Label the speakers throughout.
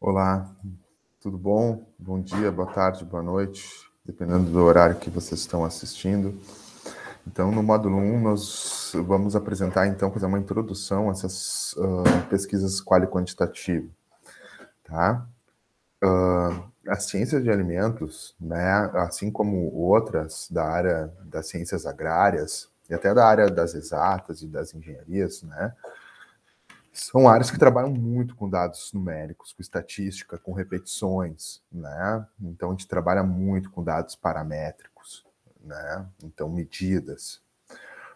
Speaker 1: Olá, tudo bom? Bom dia, boa tarde, boa noite, dependendo do horário que vocês estão assistindo. Então, no módulo 1, nós vamos apresentar, então, fazer uma introdução a essas pesquisas quali-quantitativas, tá? As ciências de alimentos, né, assim como outras da área das ciências agrárias e até da área das exatas e das engenharias, né, são áreas que trabalham muito com dados numéricos, com estatística, com repetições, né? Então a gente trabalha muito com dados paramétricos, né? Então medidas.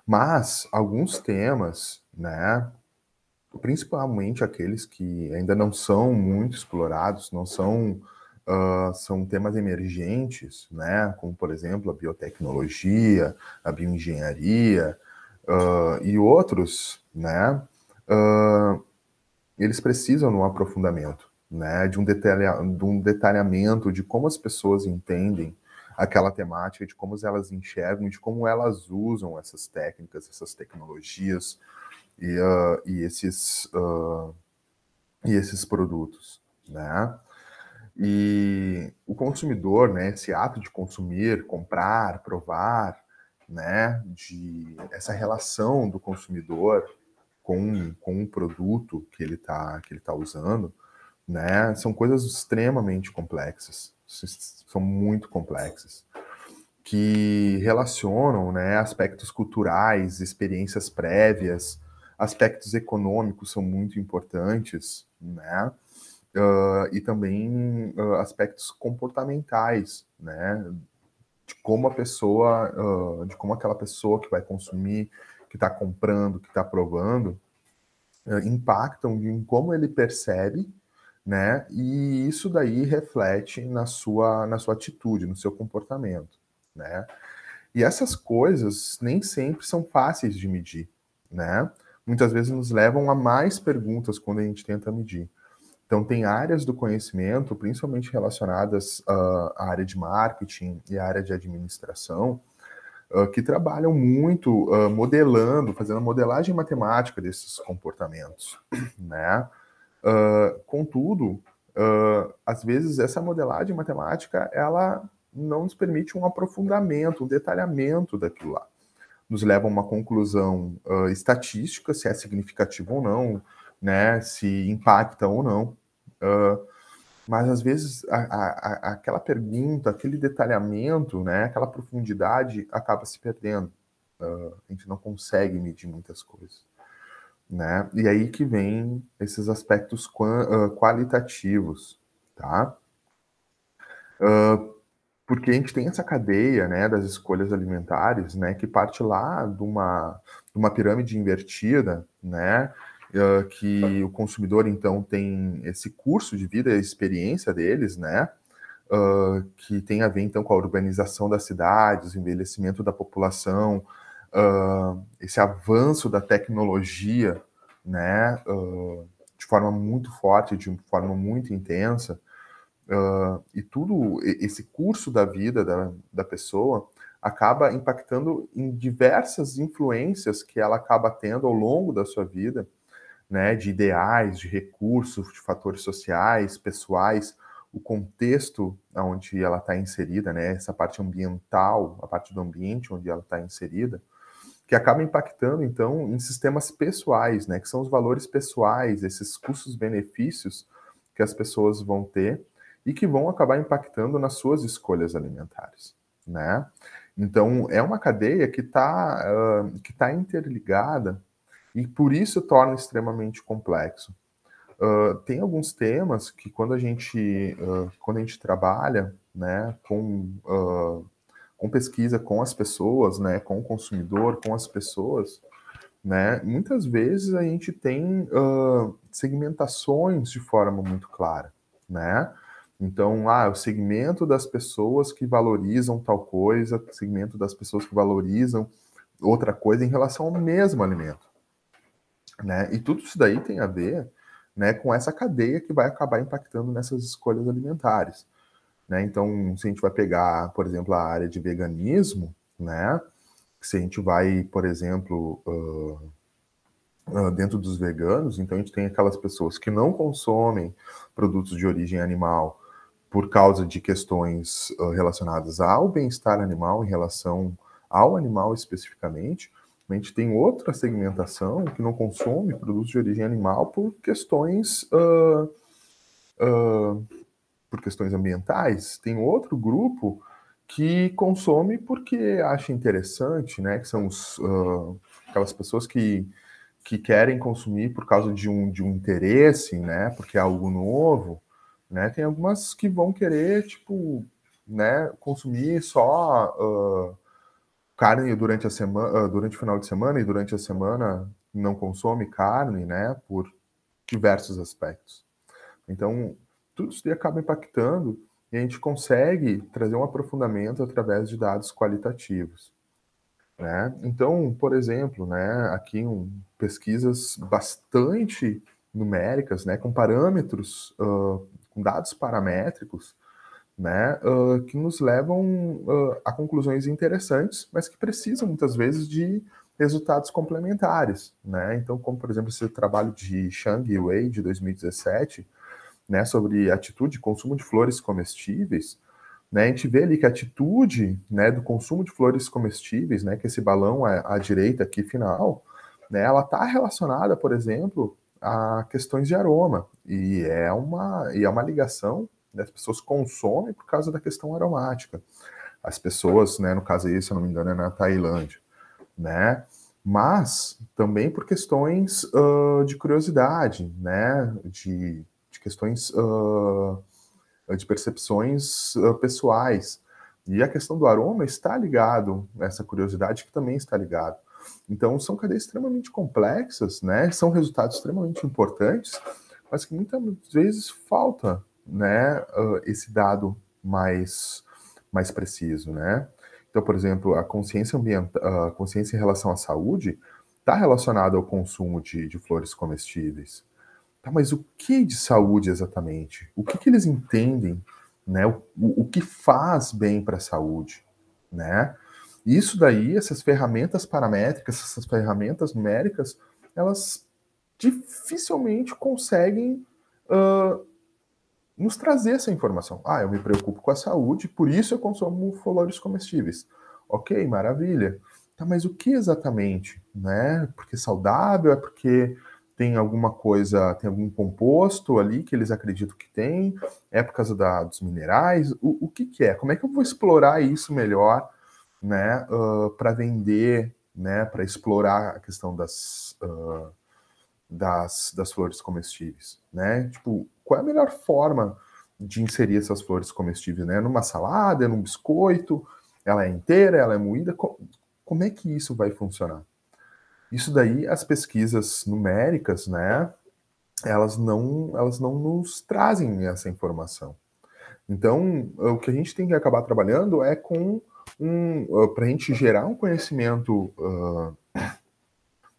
Speaker 1: Mas alguns temas, né, principalmente aqueles que ainda não são muito explorados, não são são temas emergentes, né? Como por exemplo a biotecnologia, a bioengenharia e outros, né? Uh, eles precisam de um aprofundamento, né, de um detalhamento de como as pessoas entendem aquela temática, de como elas enxergam, de como elas usam essas técnicas, essas tecnologias e esses produtos, né? E o consumidor, né, esse ato de consumir, comprar, provar, né, de essa relação do consumidor com o produto que ele tá usando, né, são coisas extremamente complexas, são muito complexas, que relacionam, né, aspectos culturais, experiências prévias, aspectos econômicos são muito importantes, né, e também aspectos comportamentais, né, de como a pessoa, de como aquela pessoa que vai consumir, que está comprando, que está provando, impactam em como ele percebe, né? E isso daí reflete na sua atitude, no seu comportamento, né? E essas coisas nem sempre são fáceis de medir, né? Muitas vezes nos levam a mais perguntas quando a gente tenta medir. Então, tem áreas do conhecimento, principalmente relacionadas à área de marketing e à área de administração, que trabalham muito modelando, fazendo a modelagem matemática desses comportamentos, né? Contudo, às vezes essa modelagem matemática ela não nos permite um aprofundamento, um detalhamento daquilo lá. Nos leva a uma conclusão estatística, se é significativo ou não, né? Se impacta ou não. Mas às vezes aquela pergunta, aquele detalhamento, né, aquela profundidade acaba se perdendo. A gente não consegue medir muitas coisas, né? E aí que vem esses aspectos qualitativos, tá? Porque a gente tem essa cadeia, né, das escolhas alimentares, né, que parte lá de uma pirâmide invertida, né, que o consumidor então tem esse curso de vida, a experiência deles, né, que tem a ver então com a urbanização das cidades, o envelhecimento da população, esse avanço da tecnologia, né, de forma muito forte, de forma muito intensa, e tudo esse curso da vida da pessoa acaba impactando em diversas influências que ela acaba tendo ao longo da sua vida, né, de ideais, de recursos, de fatores sociais, pessoais, o contexto onde ela está inserida, né, essa parte ambiental, a parte do ambiente onde ela está inserida, que acaba impactando, então, em sistemas pessoais, né, que são os valores pessoais, esses custos-benefícios que as pessoas vão ter e que vão acabar impactando nas suas escolhas alimentares, né? Então, é uma cadeia que tá interligada e por isso torna extremamente complexo. Tem alguns temas que quando a gente trabalha, né, com pesquisa com as pessoas, né, com o consumidor, com as pessoas, né, muitas vezes a gente tem segmentações de forma muito clara, né? Então, o segmento das pessoas que valorizam tal coisa, segmento das pessoas que valorizam outra coisa em relação ao mesmo alimento, né? E tudo isso daí tem a ver, né, com essa cadeia que vai acabar impactando nessas escolhas alimentares, né? Então, se a gente vai pegar, por exemplo, a área de veganismo, né? Se a gente vai, por exemplo, dentro dos veganos, então a gente tem aquelas pessoas que não consomem produtos de origem animal por causa de questões relacionadas ao bem-estar animal, em relação ao animal especificamente. A gente tem outra segmentação que não consome produtos de origem animal por questões ambientais. Tem outro grupo que consome porque acha interessante, né? Que são aquelas pessoas que querem consumir por causa de um interesse, né? Porque é algo novo, né? Tem algumas que vão querer, tipo, né? Consumir só carne durante a semana, durante o final de semana, e durante a semana não consome carne, né? Por diversos aspectos. Então, tudo isso acaba impactando e a gente consegue trazer um aprofundamento através de dados qualitativos. Né? Então, por exemplo, né, aqui pesquisas bastante numéricas, né, com parâmetros, com dados paramétricos, né, que nos levam a conclusões interessantes, mas que precisam muitas vezes de resultados complementares. Né? Então, como por exemplo esse trabalho de Shang e Wei de 2017, né, sobre atitude de consumo de flores comestíveis, né, a gente vê ali que a atitude, né, do consumo de flores comestíveis, né, que esse balão à direita aqui final, né, ela está relacionada, por exemplo, a questões de aroma, e é uma ligação, né, as pessoas consomem por causa da questão aromática. As pessoas, né, no caso aí, se eu não me engano, é na Tailândia, né, mas também por questões de curiosidade, né, de questões de percepções pessoais. E a questão do aroma está ligado nessa curiosidade, que também está ligado. Então, são cadeias extremamente complexas, né? São resultados extremamente importantes, mas que muitas vezes falta, né, esse dado mais preciso, né? Então, por exemplo, a consciência ambiental, a consciência em relação à saúde está relacionada ao consumo de flores comestíveis. Tá, mas o que de saúde exatamente? O que eles entendem, né? O que faz bem para a saúde, né? Isso daí, essas ferramentas paramétricas, essas ferramentas numéricas, elas dificilmente conseguem nos trazer essa informação. Ah, eu me preocupo com a saúde, por isso eu consumo flores comestíveis. Ok, maravilha. Tá, mas o que exatamente, né? Porque saudável, é porque tem alguma coisa, tem algum composto ali que eles acreditam que tem, é por causa dos minerais, o que é? Como é que eu vou explorar isso melhor, né, para vender, né, para explorar a questão das flores comestíveis, né? Tipo, qual é a melhor forma de inserir essas flores comestíveis, né? Numa salada, num biscoito, ela é inteira, ela é moída, como é que isso vai funcionar? Isso daí, as pesquisas numéricas, né, elas não nos trazem essa informação. Então, o que a gente tem que acabar trabalhando é com para a gente gerar um conhecimento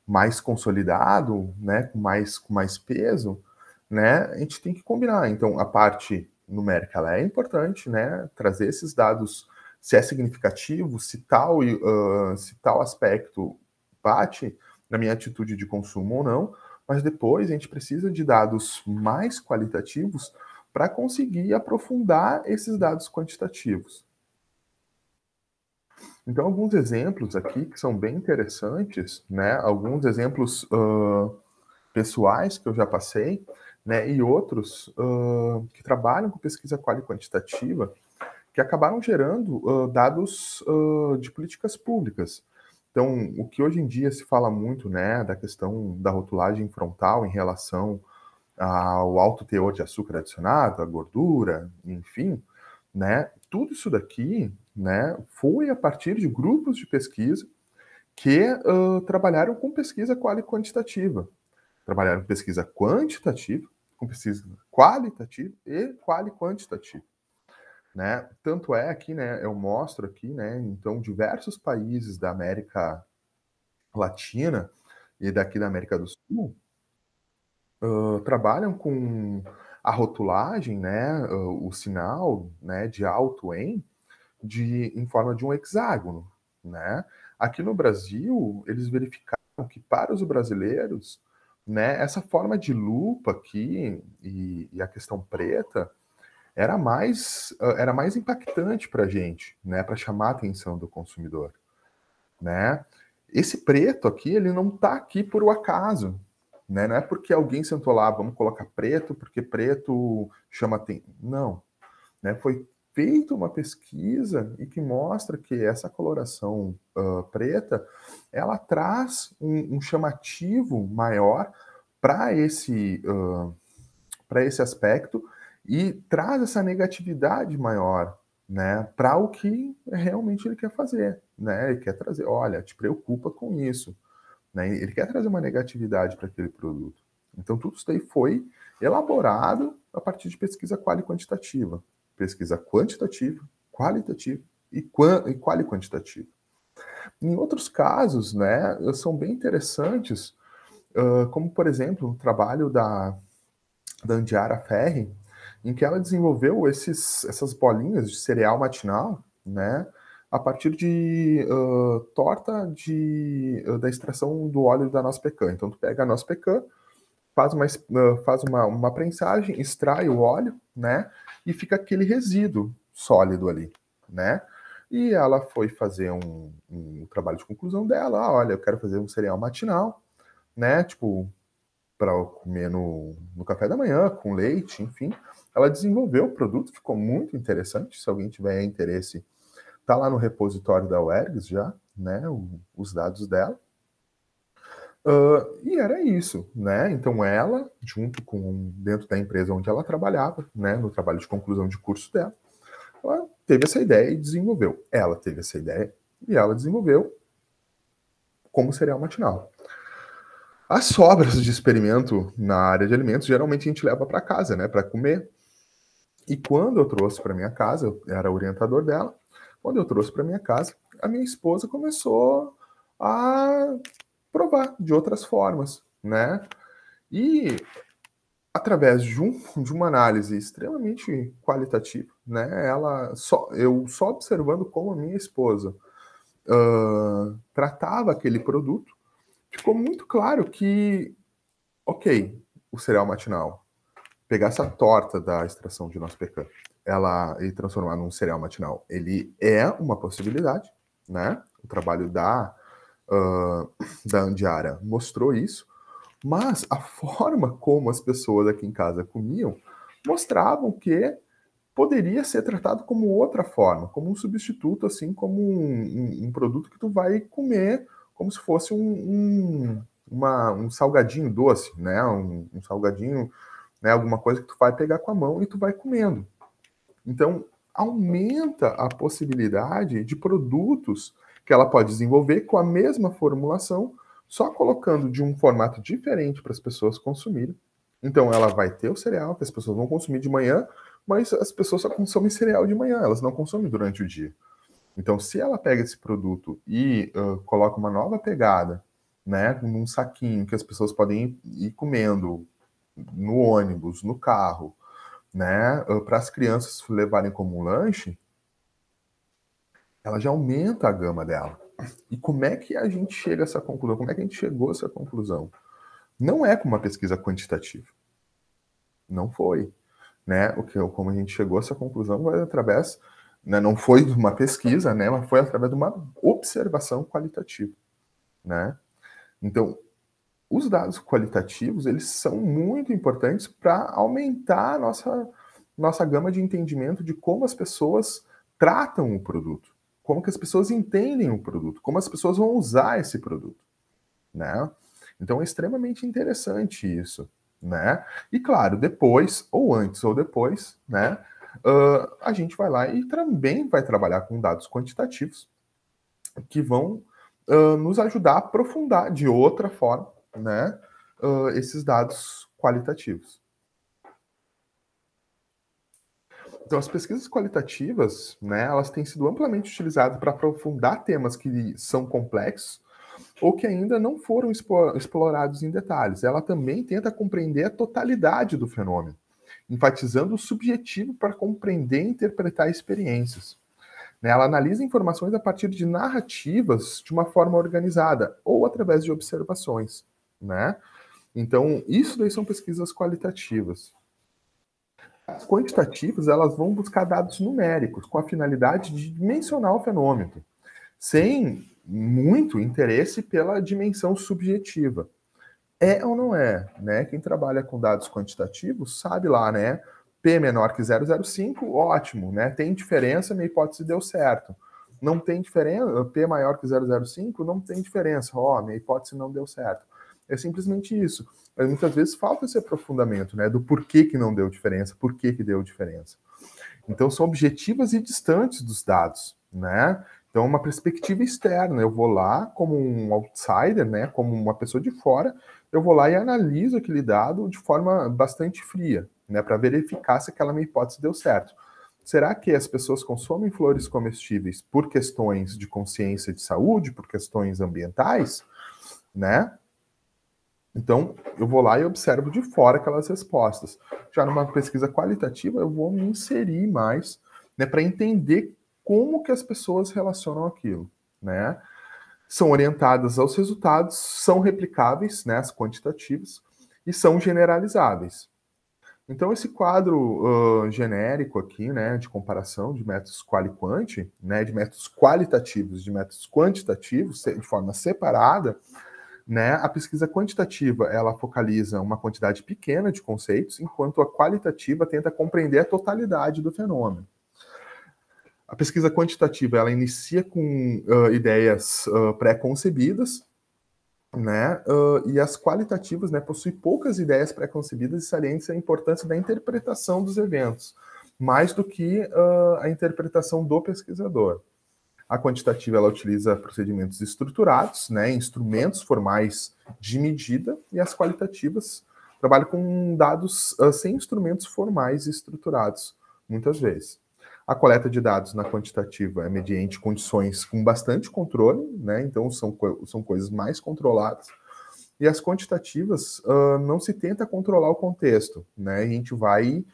Speaker 1: mais consolidado, né, com mais peso, né, a gente tem que combinar. Então, a parte numérica ela é importante, né, trazer esses dados, se é significativo, se tal aspecto bate na minha atitude de consumo ou não, mas depois a gente precisa de dados mais qualitativos para conseguir aprofundar esses dados quantitativos. Então, alguns exemplos aqui que são bem interessantes, né? Alguns exemplos pessoais que eu já passei, né? E outros que trabalham com pesquisa quantitativa, que acabaram gerando dados de políticas públicas. Então, o que hoje em dia se fala muito, né, da questão da rotulagem frontal em relação ao alto teor de açúcar adicionado, a gordura, enfim, né? Tudo isso daqui, né, foi a partir de grupos de pesquisa que trabalharam com pesquisa quantitativa. Trabalharam com pesquisa quantitativa, com pesquisa qualitativa e quantitativa. Né? Tanto é aqui, né, eu mostro aqui, né, então diversos países da América Latina e daqui da América do Sul trabalham com a rotulagem, né, o sinal, né, de alto em forma de um hexágono, né? Aqui no Brasil, eles verificaram que para os brasileiros, né, essa forma de lupa aqui e a questão preta era mais impactante para a gente, né, para chamar a atenção do consumidor, né? Esse preto aqui, ele não está aqui por um acaso, né? Não é porque alguém sentou lá, vamos colocar preto, porque preto chama atenção. Não, né? Foi feita uma pesquisa e que mostra que essa coloração preta, ela traz um chamativo maior para esse aspecto e traz essa negatividade maior, né, para o que realmente ele quer fazer, né? Ele quer trazer, olha, te preocupa com isso, né? Ele quer trazer uma negatividade para aquele produto. Então tudo isso daí foi elaborado a partir de pesquisa quali quantitativa, pesquisa quantitativa, qualitativa e quali-quantitativa. Em outros casos, né, são bem interessantes, como por exemplo o trabalho da Andiara Ferri, em que ela desenvolveu essas bolinhas de cereal matinal, né, a partir de torta da extração do óleo da noz pecan. Então, tu pega a noz pecan, faz uma prensagem, extrai o óleo, né, e fica aquele resíduo sólido ali, né. E ela foi fazer um trabalho de conclusão dela, olha, eu quero fazer um cereal matinal, né, tipo, para comer no café da manhã, com leite, enfim. Ela desenvolveu o produto, ficou muito interessante. Se alguém tiver interesse, tá lá no repositório da UERGS já, né, os dados dela. E era isso, né? Então ela, junto com dentro da empresa onde ela trabalhava, né, no trabalho de conclusão de curso dela, ela teve essa ideia e desenvolveu. Ela teve essa ideia e ela desenvolveu como cereal matinal. As sobras de experimento na área de alimentos, geralmente a gente leva para casa, né, para comer. E quando eu trouxe para minha casa, eu era orientador dela, quando eu trouxe para minha casa, a minha esposa começou a provar de outras formas, né? E através de uma análise extremamente qualitativa, né? Eu só observando como a minha esposa tratava aquele produto, ficou muito claro que, ok, o cereal matinal, pegar essa torta da extração de nosso pecan, e transformar num cereal matinal, ele é uma possibilidade, né? O trabalho da Andiara mostrou isso, mas a forma como as pessoas aqui em casa comiam mostravam que poderia ser tratado como outra forma, como um substituto, assim como um produto que tu vai comer como se fosse um salgadinho doce, né? Um salgadinho, né? Alguma coisa que tu vai pegar com a mão e tu vai comendo. Então, aumenta a possibilidade de produtos que ela pode desenvolver com a mesma formulação, só colocando de um formato diferente para as pessoas consumirem. Então, ela vai ter o cereal que as pessoas vão consumir de manhã, mas as pessoas só consomem cereal de manhã, elas não consomem durante o dia. Então, se ela pega esse produto e coloca uma nova pegada, né, num saquinho que as pessoas podem ir comendo no ônibus, no carro, né, para as crianças levarem como um lanche, ela já aumenta a gama dela. E como é que a gente chega a essa conclusão? Como é que a gente chegou a essa conclusão? Não é com uma pesquisa quantitativa. Não foi. Né? Como a gente chegou a essa conclusão foi através, né, não foi de uma pesquisa, né, mas foi através de uma observação qualitativa. Né? Então, os dados qualitativos, eles são muito importantes para aumentar a nossa gama de entendimento de como as pessoas tratam o produto, como que as pessoas entendem o produto, como as pessoas vão usar esse produto, né? Então é extremamente interessante isso, né? E claro, depois, ou antes ou depois, né, a gente vai lá e também vai trabalhar com dados quantitativos que vão nos ajudar a aprofundar de outra forma, né, esses dados qualitativos. Então, as pesquisas qualitativas, né, elas têm sido amplamente utilizadas para aprofundar temas que são complexos ou que ainda não foram explorados em detalhes. Ela também tenta compreender a totalidade do fenômeno, enfatizando o subjetivo para compreender e interpretar experiências. né? Ela analisa informações a partir de narrativas de uma forma organizada ou através de observações, né? Então, isso daí são pesquisas qualitativas. As quantitativas, elas vão buscar dados numéricos com a finalidade de dimensionar o fenômeno, sem muito interesse pela dimensão subjetiva. É ou não é, né? Quem trabalha com dados quantitativos sabe lá, né? P menor que 0,05, ótimo, né? Tem diferença, minha hipótese deu certo. Não tem diferença, P maior que 0,05, não tem diferença, ó, minha hipótese não deu certo. É simplesmente isso. Mas muitas vezes falta esse aprofundamento, né? Do porquê que não deu diferença, por que deu diferença. Então, são objetivas e distantes dos dados, né? Então, uma perspectiva externa. Eu vou lá como um outsider, né? Como uma pessoa de fora, eu vou lá e analiso aquele dado de forma bastante fria, né? Para verificar se aquela minha hipótese deu certo. Será que as pessoas consomem flores comestíveis por questões de consciência de saúde, por questões ambientais, né? Então, eu vou lá e observo de fora aquelas respostas. Já numa pesquisa qualitativa, eu vou me inserir mais, né, para entender como que as pessoas relacionam aquilo, né? São orientadas aos resultados, são replicáveis, né, as quantitativas, e são generalizáveis. Então, esse quadro genérico aqui, né, de comparação de métodos quali-quanti, né, de métodos qualitativos, de métodos quantitativos, de forma separada, né? A pesquisa quantitativa, ela focaliza uma quantidade pequena de conceitos, enquanto a qualitativa tenta compreender a totalidade do fenômeno. A pesquisa quantitativa, ela inicia com ideias pré-concebidas, né? E as qualitativas, né, possuem poucas ideias pré-concebidas e salientes a importância da interpretação dos eventos, mais do que a interpretação do pesquisador. A quantitativa, ela utiliza procedimentos estruturados, né, instrumentos formais de medida, e as qualitativas trabalham com dados sem instrumentos formais e estruturados, muitas vezes. A coleta de dados na quantitativa é mediante condições com bastante controle, né, então são coisas mais controladas, e as quantitativas não se tenta controlar o contexto, né, a gente vai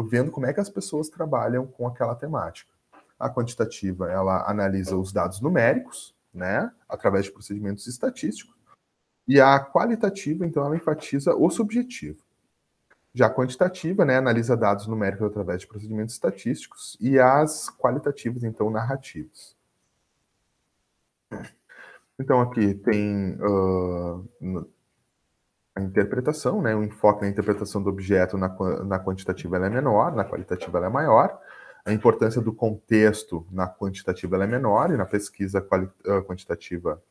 Speaker 1: vendo como é que as pessoas trabalham com aquela temática. A quantitativa, ela analisa os dados numéricos, né, através de procedimentos estatísticos, e a qualitativa, então, ela enfatiza o subjetivo. Já a quantitativa, né, analisa dados numéricos através de procedimentos estatísticos, e as qualitativas, então, narrativas. Então, aqui tem a interpretação, né, o enfoque na interpretação do objeto na quantitativa ela é menor, na qualitativa ela é maior. A importância do contexto na quantitativa ela é menor e na pesquisa quantitativa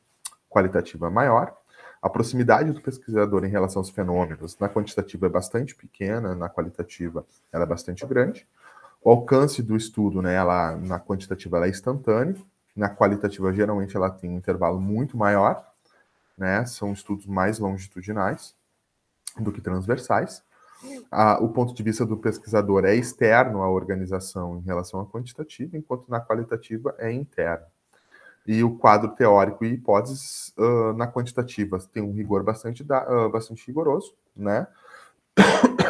Speaker 1: qualitativa é maior. A proximidade do pesquisador em relação aos fenômenos na quantitativa é bastante pequena, na qualitativa ela é bastante grande. O alcance do estudo, né, na quantitativa ela é instantâneo, na qualitativa geralmente ela tem um intervalo muito maior, né, são estudos mais longitudinais do que transversais. O ponto de vista do pesquisador é externo à organização em relação à quantitativa, enquanto na qualitativa é interno. E o quadro teórico e hipóteses na quantitativa tem um rigor bastante rigoroso, né?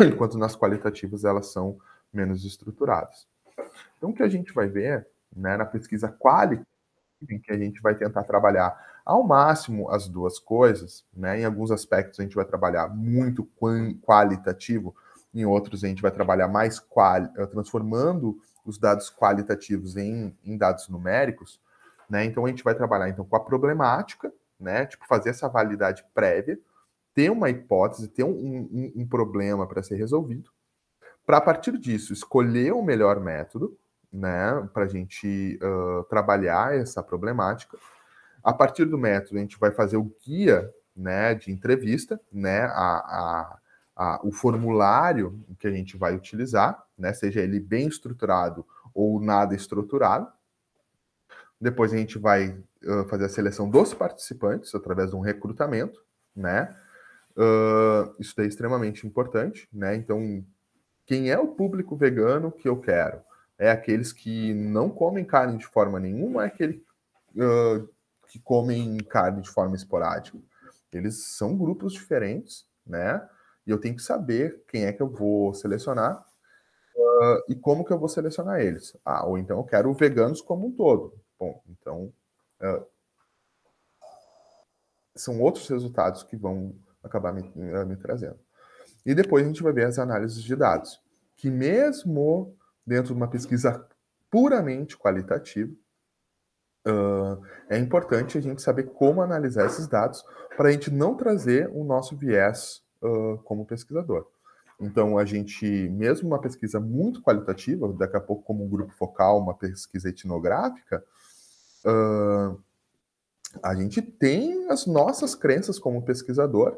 Speaker 1: Enquanto nas qualitativas elas são menos estruturadas. Então, o que a gente vai ver, né, na pesquisa qualitativa, em que a gente vai tentar trabalhar ao máximo as duas coisas, né? Em alguns aspectos a gente vai trabalhar muito qualitativo, em outros a gente vai trabalhar mais transformando os dados qualitativos em dados numéricos, né? Então a gente vai trabalhar então com a problemática, né? Tipo, fazer essa validade prévia, ter uma hipótese, ter um problema para ser resolvido, para a partir disso escolher o melhor método, né? Para a gente trabalhar essa problemática. A partir do método, a gente vai fazer o guia, né, de entrevista, né, o formulário que a gente vai utilizar, né, seja ele bem estruturado ou nada estruturado. Depois a gente vai fazer a seleção dos participantes através de um recrutamento, né? Isso daí é extremamente importante, né? Então, quem é o público vegano que eu quero? É aqueles que não comem carne de forma nenhuma, é aquele que comem carne de forma esporádica. Eles são grupos diferentes, né? E eu tenho que saber quem é que eu vou selecionar E como que eu vou selecionar eles? Ou então eu quero veganos como um todo. Bom, então são outros resultados que vão acabar me trazendo. E depois a gente vai ver as análises de dados, que mesmo dentro de uma pesquisa puramente qualitativa, é importante a gente saber como analisar esses dados para a gente não trazer o nosso viés como pesquisador. Então, a gente, mesmo uma pesquisa muito qualitativa, daqui a pouco como um grupo focal, uma pesquisa etnográfica, a gente tem as nossas crenças como pesquisador,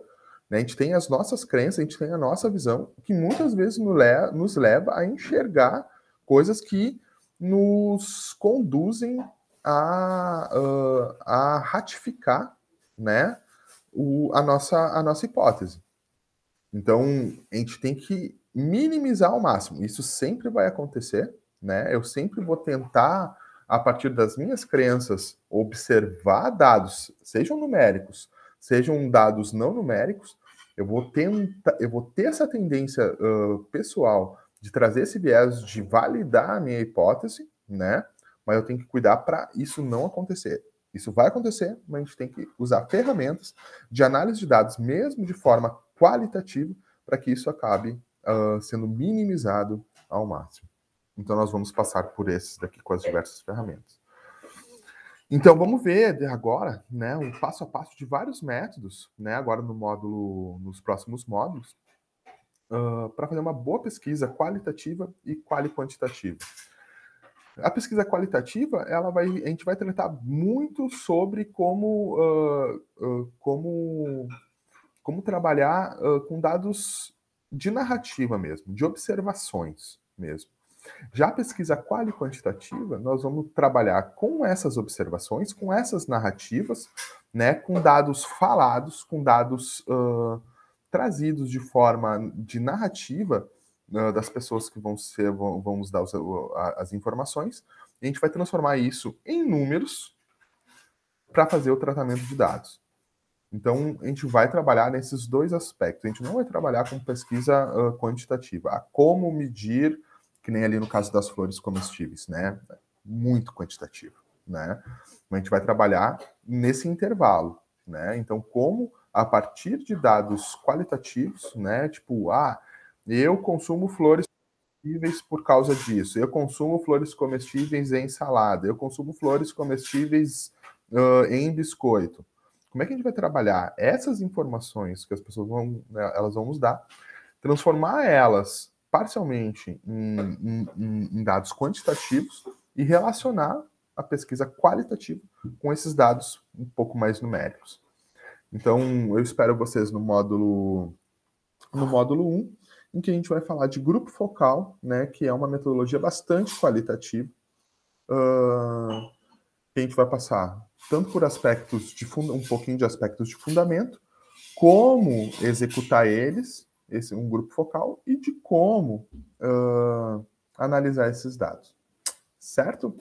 Speaker 1: né? A gente tem as nossas crenças, a gente tem a nossa visão, que muitas vezes nos leva a enxergar coisas que nos conduzem a ratificar, né, a nossa hipótese. Então, a gente tem que minimizar ao máximo. Isso sempre vai acontecer, né? Eu sempre vou tentar, a partir das minhas crenças, observar dados, sejam numéricos, sejam dados não numéricos. Eu vou ter essa tendência pessoal de trazer esse viés de validar a minha hipótese, né? Mas eu tenho que cuidar para isso não acontecer. Isso vai acontecer, mas a gente tem que usar ferramentas de análise de dados, mesmo de forma qualitativa, para que isso acabe sendo minimizado ao máximo. Então, nós vamos passar por esses daqui com as diversas ferramentas. Então, vamos ver agora, né, um passo a passo de vários métodos, né, agora no módulo, nos próximos módulos, para fazer uma boa pesquisa qualitativa e quantitativa. A pesquisa qualitativa, a gente vai tratar muito sobre como trabalhar com dados de narrativa mesmo, de observações mesmo. Já a pesquisa qual e quantitativa, nós vamos trabalhar com essas observações, com essas narrativas, né, com dados falados, com dados trazidos de forma de narrativa das pessoas que vão nos dar as informações, e a gente vai transformar isso em números para fazer o tratamento de dados. Então, a gente vai trabalhar nesses dois aspectos. A gente não vai trabalhar com pesquisa quantitativa. A como medir, que nem ali no caso das flores comestíveis, né? Muito quantitativo, né? Mas a gente vai trabalhar nesse intervalo, né? Então, como a partir de dados qualitativos, né? Tipo, eu consumo flores comestíveis por causa disso. Eu consumo flores comestíveis em salada. Eu consumo flores comestíveis em biscoito. Como é que a gente vai trabalhar essas informações que as pessoas elas vão nos dar, transformar elas parcialmente em dados quantitativos e relacionar a pesquisa qualitativa com esses dados um pouco mais numéricos. Então, eu espero vocês no módulo 1, em que a gente vai falar de grupo focal, né, que é uma metodologia bastante qualitativa, que a gente vai passar tanto por aspectos um pouquinho de aspectos de fundamento, como executar eles, um grupo focal, e de como analisar esses dados. Certo?